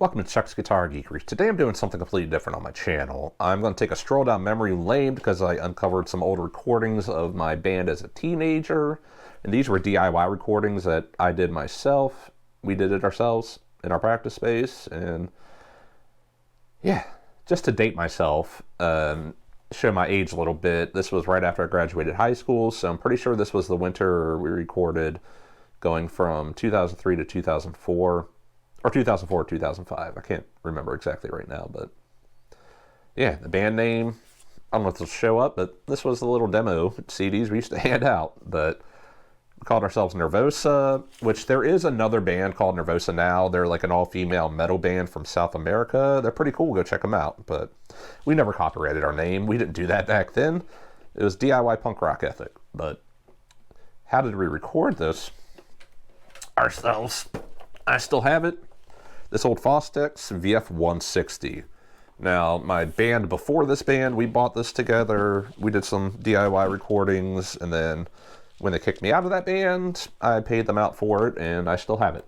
Welcome to Chuck's Guitar Geekery. Today I'm doing something completely different on my channel. I'm going to take a stroll down memory lane because I uncovered some old recordings of my band as a teenager. And these were DIY recordings that I did myself. We did it ourselves in our practice space. And yeah, just to date myself, show my age a little bit. This was right after I graduated high school, so I'm pretty sure this was the winter we recorded going from 2003 to 2004. Or 2004 or 2005. I can't remember exactly right now, but yeah, the band name, I don't know if it'll show up, but this was the little demo CDs we used to hand out. But we called ourselves Nervosa, which there is another band called Nervosa now. They're like an all-female metal band from South America. They're pretty cool. Go check them out. But we never copyrighted our name. We didn't do that back then. It was DIY punk rock ethic. But how did we record this ourselves? I still have it. This old Fostex VF160. Now, my band before this band, we bought this together. We did some DIY recordings, and then when they kicked me out of that band, I paid them out for it, and I still have it.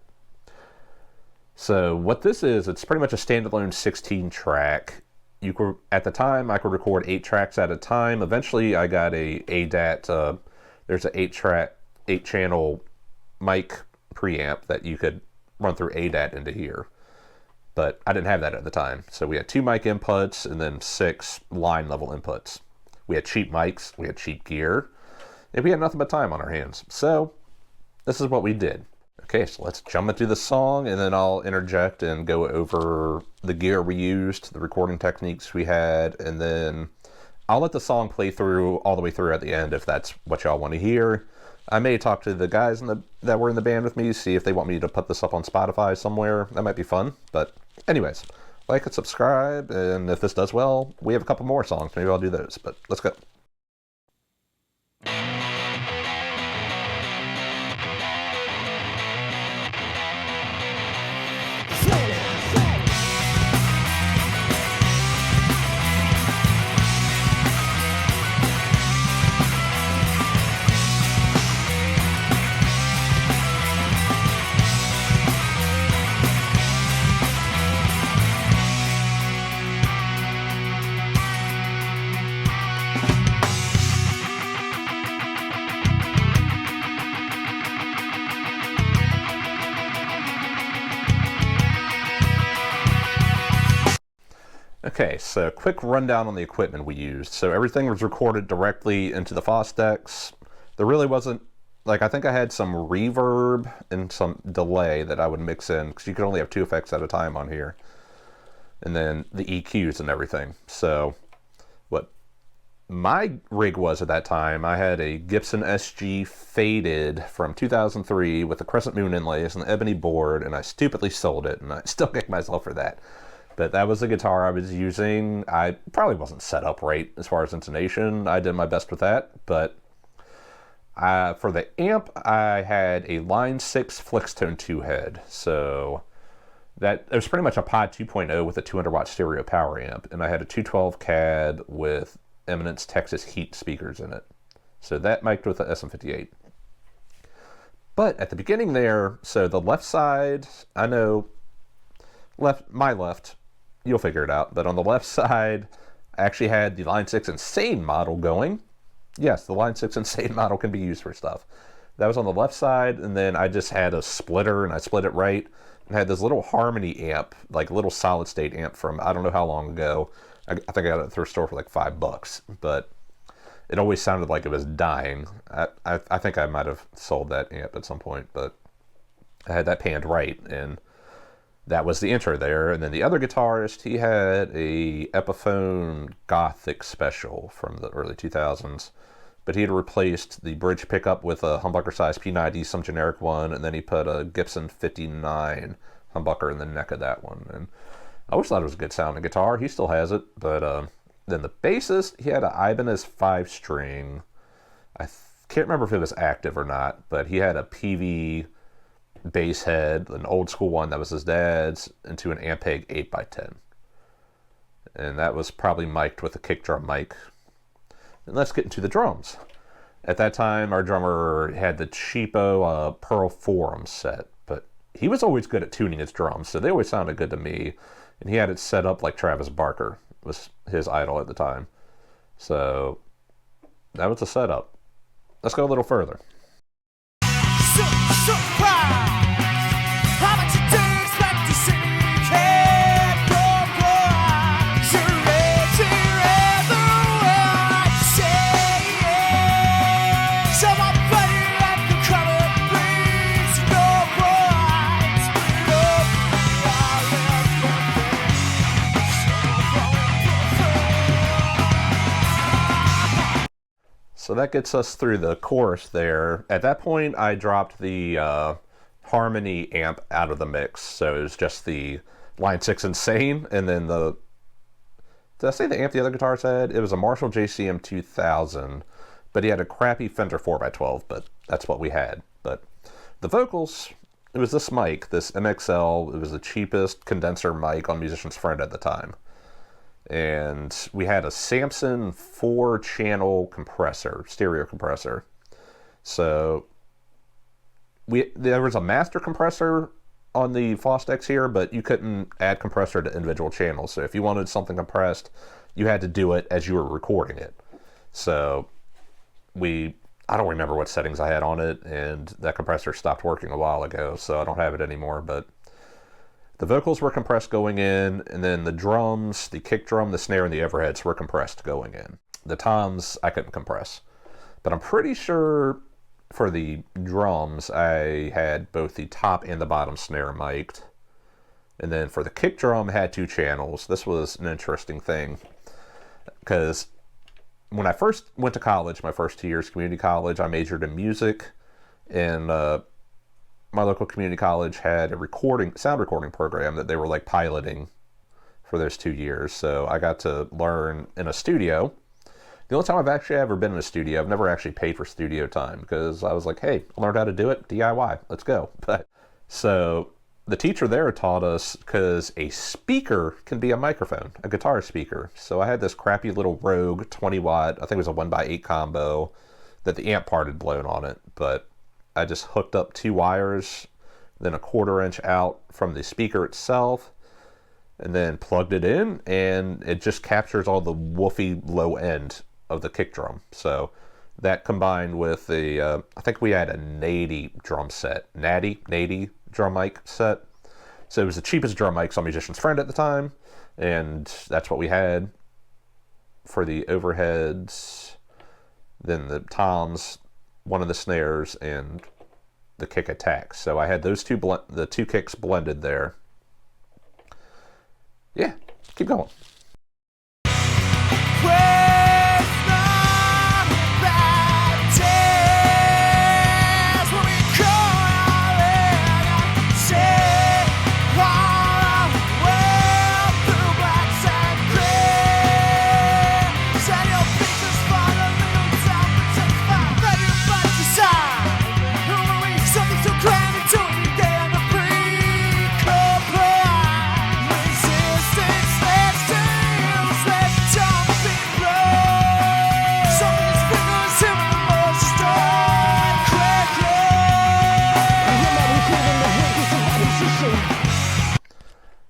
So what this is, it's pretty much a standalone 16-track. At the time, I could record 8 tracks at a time. Eventually, I got a ADAT. There's an 8-channel mic preamp that you could run through ADAT into here. But I didn't have that at the time. So we had 2 mic inputs and then 6 line level inputs. We had cheap mics, we had cheap gear, and we had nothing but time on our hands. So this is what we did. Okay, so let's jump into the song, and then I'll interject and go over the gear we used, the recording techniques we had, and then I'll let the song play through all the way through at the end if that's what y'all want to hear. I may talk to the guys that were in the band with me, see if they want me to put this up on Spotify somewhere. That might be fun. But anyways, like and subscribe, and if this does well, we have a couple more songs. Maybe I'll do those, but let's go. Okay, so quick rundown on the equipment we used. So everything was recorded directly into the Fostex. There really wasn't, I think I had some reverb and some delay that I would mix in, because you could only have 2 effects at a time on here. And then the EQs and everything. So what my rig was at that time, I had a Gibson SG Faded from 2003 with the crescent moon inlays and the ebony board, and I stupidly sold it, and I still kick myself for that. But that was the guitar I was using. I probably wasn't set up right as far as intonation. I did my best with that. But for the amp, I had a Line 6 Flextone 2 head. So it was pretty much a Pod 2.0 with a 200-watt stereo power amp. And I had a 212 cab with Eminence Texas Heat speakers in it. So that mic'd with the SM58. But at the beginning there, so the left side, I know my left, you'll figure it out. But on the left side, I actually had the Line 6 Insane model going. Yes, the Line 6 Insane model can be used for stuff. That was on the left side, and then I just had a splitter, and I split it right, and had this little Harmony amp, like a little solid-state amp from I don't know how long ago. I think I got it at the thrift store for like $5, but it always sounded like it was dying. I think I might have sold that amp at some point, but I had that panned right, and that was the intro there. And then the other guitarist, he had a Epiphone Gothic Special from the early 2000s. But he had replaced the bridge pickup with a humbucker size P90, some generic one, and then he put a Gibson 59 humbucker in the neck of that one. And I always thought it was a good sounding guitar. He still has it. But then the bassist, he had an Ibanez 5-string. I can't remember if it was active or not, but he had a PV bass head, an old school one that was his dad's, into an Ampeg 8x10. And that was probably mic'd with a kick drum mic. And let's get into the drums. At that time, our drummer had the cheapo Pearl Forum set, but he was always good at tuning his drums, so they always sounded good to me. And he had it set up like Travis Barker was his idol at the time. So that was the setup. Let's go a little further. So that gets us through the chorus there. At that point, I dropped the harmony amp out of the mix. So it was just the Line 6 Insane, and then the... Did I say the amp the other guitars had? It was a Marshall JCM 2000, but he had a crappy Fender 4x12, but that's what we had. But the vocals, it was this mic, this MXL. It was the cheapest condenser mic on Musician's Friend at the time. And we had a Samson 4-channel compressor, stereo compressor. So there was a master compressor on the Fostex here, but you couldn't add compressor to individual channels. So if you wanted something compressed, you had to do it as you were recording it. So I don't remember what settings I had on it, and that compressor stopped working a while ago, so I don't have it anymore. But the vocals were compressed going in, and then the drums, the kick drum, the snare, and the overheads were compressed going in. The toms, I couldn't compress. But I'm pretty sure for the drums, I had both the top and the bottom snare mic'd. And then for the kick drum, I had 2 channels. This was an interesting thing, because when I first went to college, my first 2 years community college, I majored in music, and my local community college had a sound recording program that they were like piloting for those 2 years. So I got to learn in a studio. The only time I've actually ever been in a studio, I've never actually paid for studio time, because I was like, hey, I learned how to do it, DIY, let's go. But so the teacher there taught us, because a speaker can be a microphone, a guitar speaker. So I had this crappy little Rogue 20 watt, I think it was a 1x8 combo, that the amp part had blown on it, but I just hooked up 2 wires, then a 1/4 inch out from the speaker itself, and then plugged it in, and it just captures all the woofy low end of the kick drum. So that combined with the, I think we had a Nady drum set, Nady drum mic set. So it was the cheapest drum mics on Musician's Friend at the time, and that's what we had for the overheads. Then the toms, one of the snares, and the kick attack. So I had those the 2 kicks blended there. Yeah, keep going.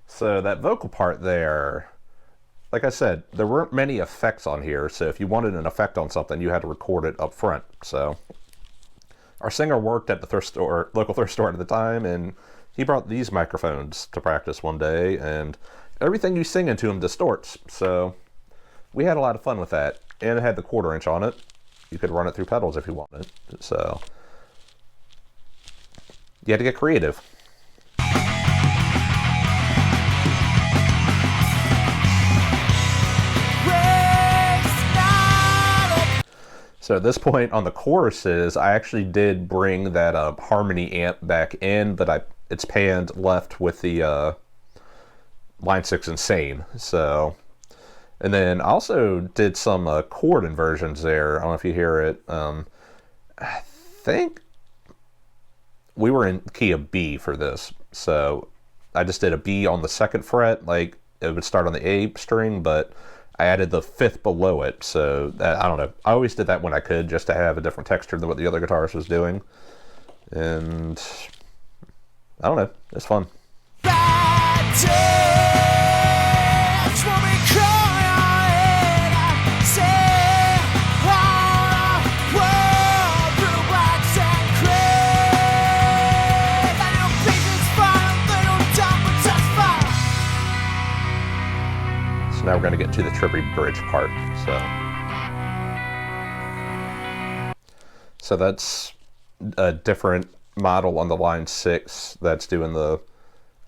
So that vocal part there, like I said, there weren't many effects on here, so if you wanted an effect on something, you had to record it up front. So our singer worked at the local thrift store at the time, and he brought these microphones to practice one day, and everything you sing into them distorts. So we had a lot of fun with that, and it had the 1/4 inch on it. You could run it through pedals if you wanted. So you had to get creative. So at this point on the choruses, I actually did bring that harmony amp back in, but it's panned left with the Line 6 Insane. So, and then I also did some chord inversions there. I don't know if you hear it. I think we were in key of B for this. So I just did a B on the 2nd fret, like it would start on the A string, but I added the 5th below it, so that, I don't know. I always did that when I could, just to have a different texture than what the other guitarist was doing. And I don't know. It's fun. So now we're going to get to the trippy bridge part. So that's a different model on the line 6 that's doing the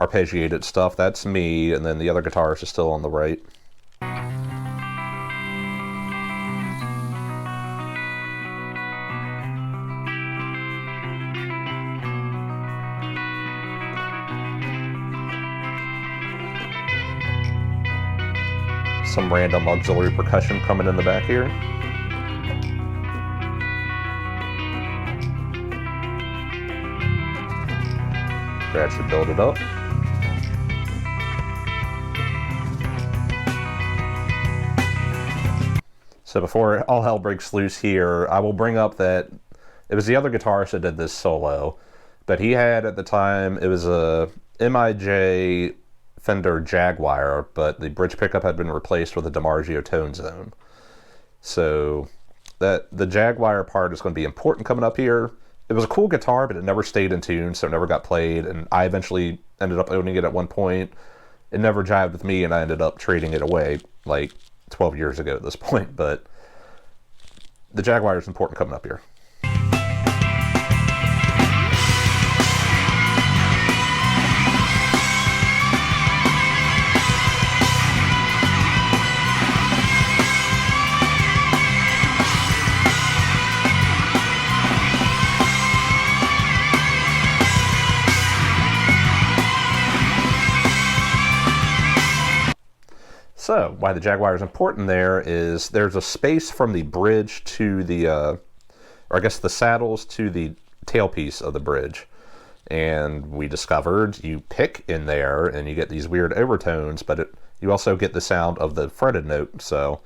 arpeggiated stuff. That's me, and then the other guitarist is still on the right. Some random auxiliary percussion coming in the back here. Gradually build it up. So before all hell breaks loose here, I will bring up that it was the other guitarist that did this solo, but he had at the time, it was a MIJ Fender Jaguar, but the bridge pickup had been replaced with a DiMarzio Tone Zone. So that the Jaguar part is going to be important coming up here. It was a cool guitar, but it never stayed in tune, so it never got played, and I eventually ended up owning it at one point. It never jived with me, and I ended up trading it away like 12 years ago at this point, but the Jaguar is important coming up here. So, why the Jaguar is important there is there's a space from the bridge to the, or I guess the saddles to the tailpiece of the bridge. And we discovered you pick in there and you get these weird overtones, but you also get the sound of the fretted note. So,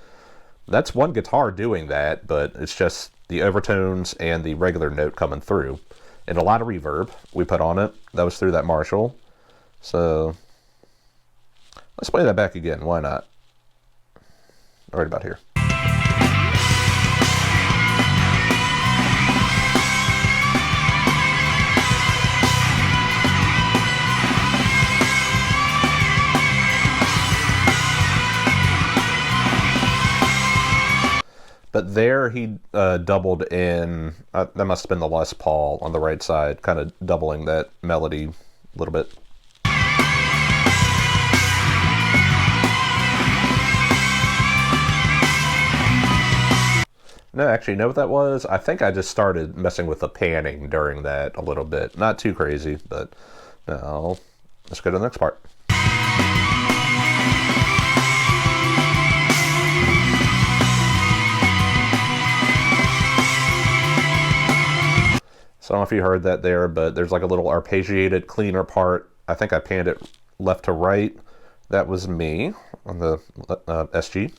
that's one guitar doing that, but it's just the overtones and the regular note coming through. And a lot of reverb we put on it. That was through that Marshall. So, let's play that back again. Why not? Right about here. But there he doubled in, that must have been the Les Paul on the right side, kind of doubling that melody a little bit. No, actually, you know what that was? I think I just started messing with the panning during that a little bit. Not too crazy, but no. Let's go to the next part. So I don't know if you heard that there, but there's like a little arpeggiated, cleaner part. I think I panned it left to right. That was me on the SG.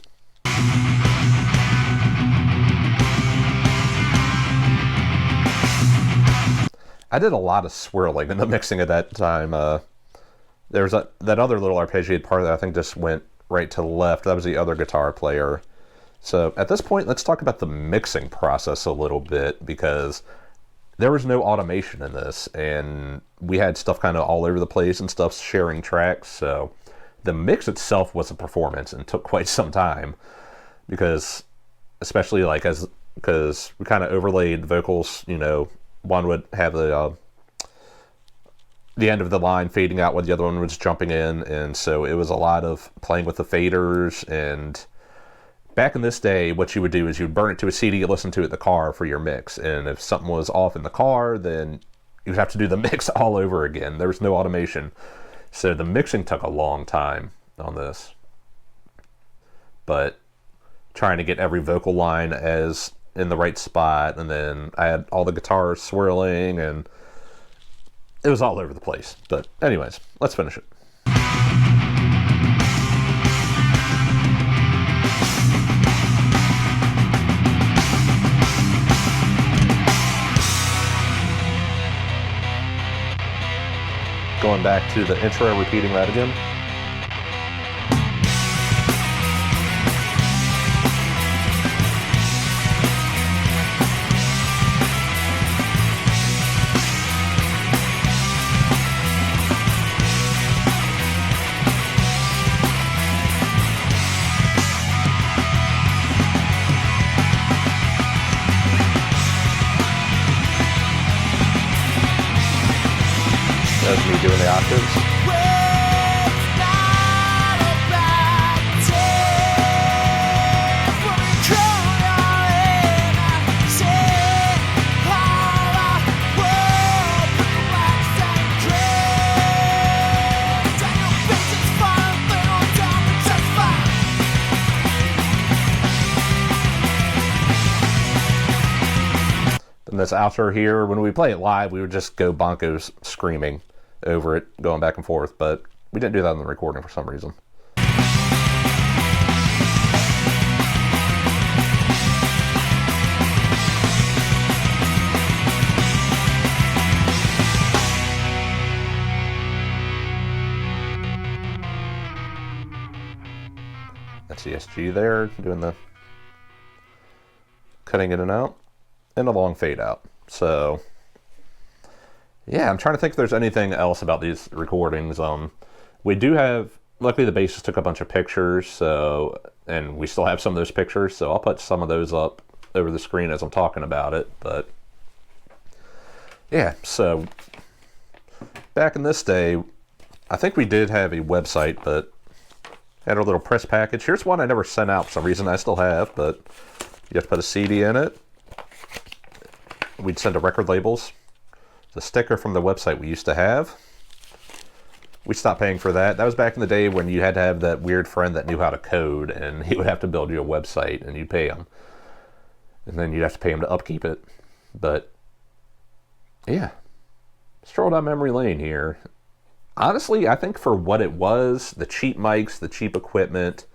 I did a lot of swirling in the mixing at that time. There was that other little arpeggiated part that I think just went right to left. That was the other guitar player. So at this point, let's talk about the mixing process a little bit, because there was no automation in this, and we had stuff kind of all over the place and stuff sharing tracks. So the mix itself was a performance and took quite some time, because especially like because we kind of overlaid vocals, you know. One would have the end of the line fading out while the other one was jumping in, and so it was a lot of playing with the faders. And back in this day, what you would do is you would burn it to a CD and listen to it in the car for your mix, and if something was off in the car, then you'd have to do the mix all over again. There was no automation, so the mixing took a long time on this. But trying to get every vocal line as in the right spot, and then I had all the guitars swirling, and it was all over the place. But anyways, let's finish it. going back to the intro, repeating that again. That's me doing the octaves. And this outro here, when we play it live, we would just go bonkos screaming over it, going back and forth, but we didn't do that in the recording for some reason. That's ESG there, doing the cutting in and out, and a long fade out. So yeah, I'm trying to think if there's anything else about these recordings. We do have, luckily the bassist took a bunch of pictures, so, and we still have some of those pictures, so I'll put some of those up over the screen as I'm talking about it. But yeah, so back in this day, I think we did have a website, but had a little press package. Here's one I never sent out for some reason. I still have, but you have to put a CD in it. We'd send to record labels. The sticker from the website we used to have. We stopped paying for that. That was back in the day when you had to have that weird friend that knew how to code, and he would have to build you a website, and you'd pay him. And then you'd have to pay him to upkeep it. But yeah, stroll down memory lane here. Honestly, I think for what it was, the cheap mics, the cheap equipment,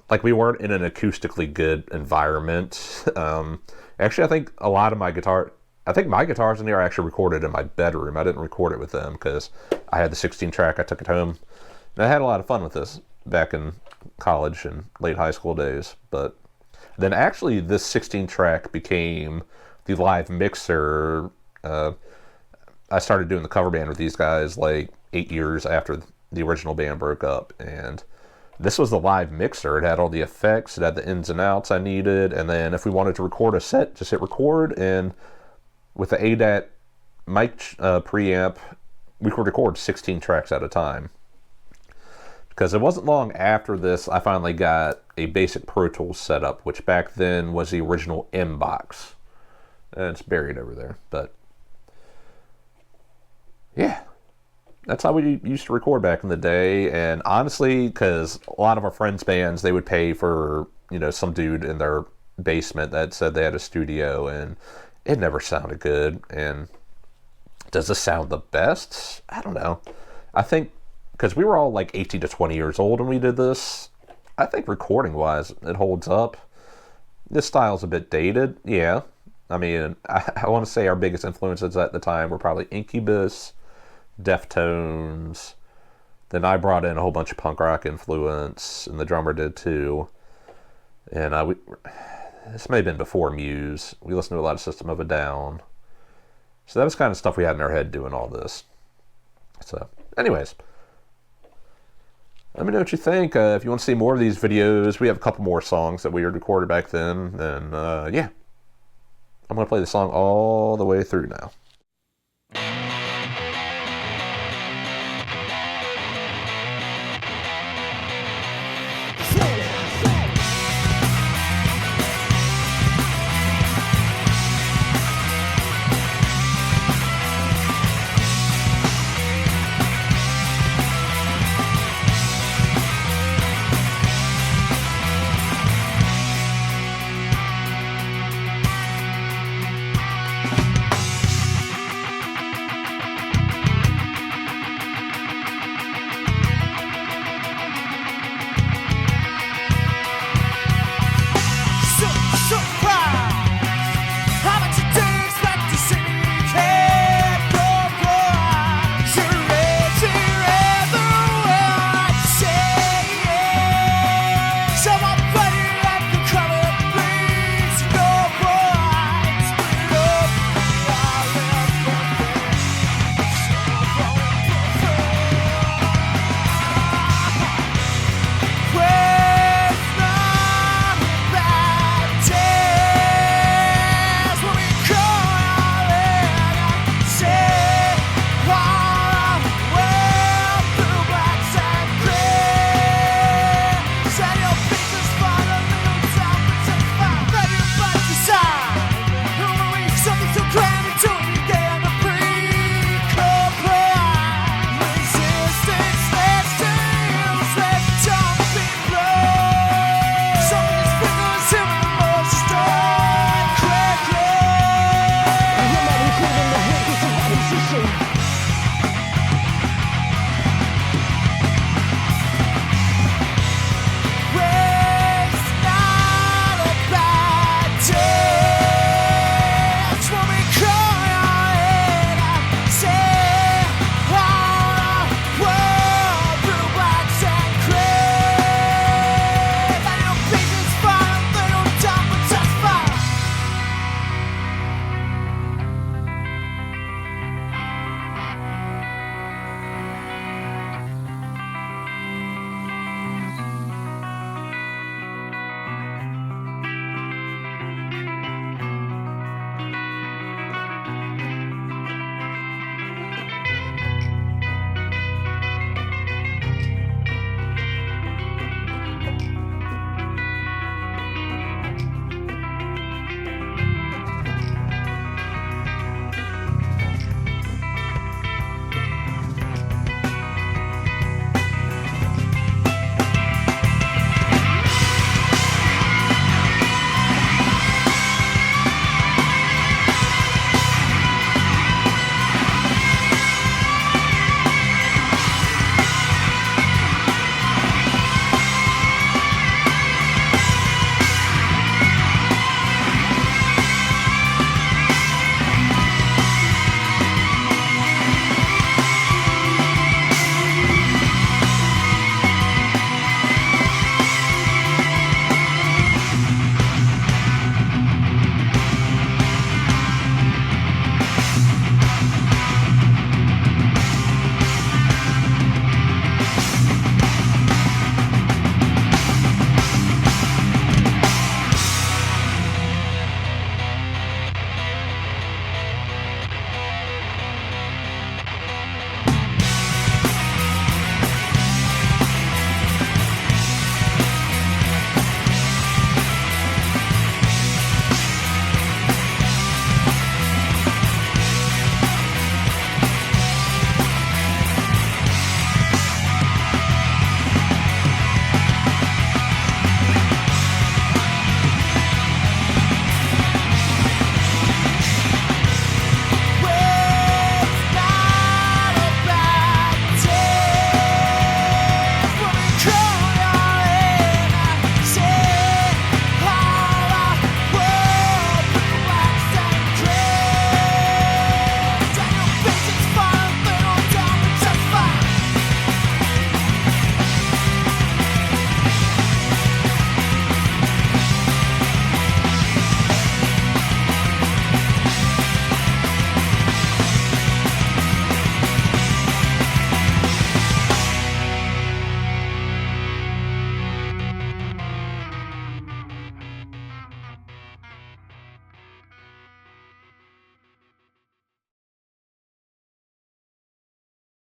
like we weren't in an acoustically good environment. Actually, I think a lot of my my guitars in here I actually recorded in my bedroom. I didn't record it with them because I had the 16 track. I took it home. And I had a lot of fun with this back in college and late high school days. But then actually this 16 track became the live mixer. I started doing the cover band with these guys like 8 years after the original band broke up. And this was the live mixer. It had all the effects. It had the ins and outs I needed. And then if we wanted to record a set, just hit record, and with the ADAT mic preamp, we could record 16 tracks at a time. Because it wasn't long after this, I finally got a basic Pro Tools setup, which back then was the original M box. And it's buried over there. But yeah, that's how we used to record back in the day. And honestly, because a lot of our friends' bands, they would pay for, some dude in their basement that said they had a studio, and it never sounded good. And does this sound the best? I don't know. I think because we were all like 18 to 20 years old when we did this, I think recording wise it holds up. This style's a bit dated, yeah. I mean, I want to say our biggest influences at the time were probably Incubus, Deftones. Then I brought in a whole bunch of punk rock influence, and the drummer did too. And this may have been before Muse. We listened to a lot of System of a Down. So that was kind of stuff we had in our head doing all this. So, anyways. Let me know what you think. If you want to see more of these videos, we have a couple more songs that we had recorded back then. And, yeah. I'm going to play the song all the way through now.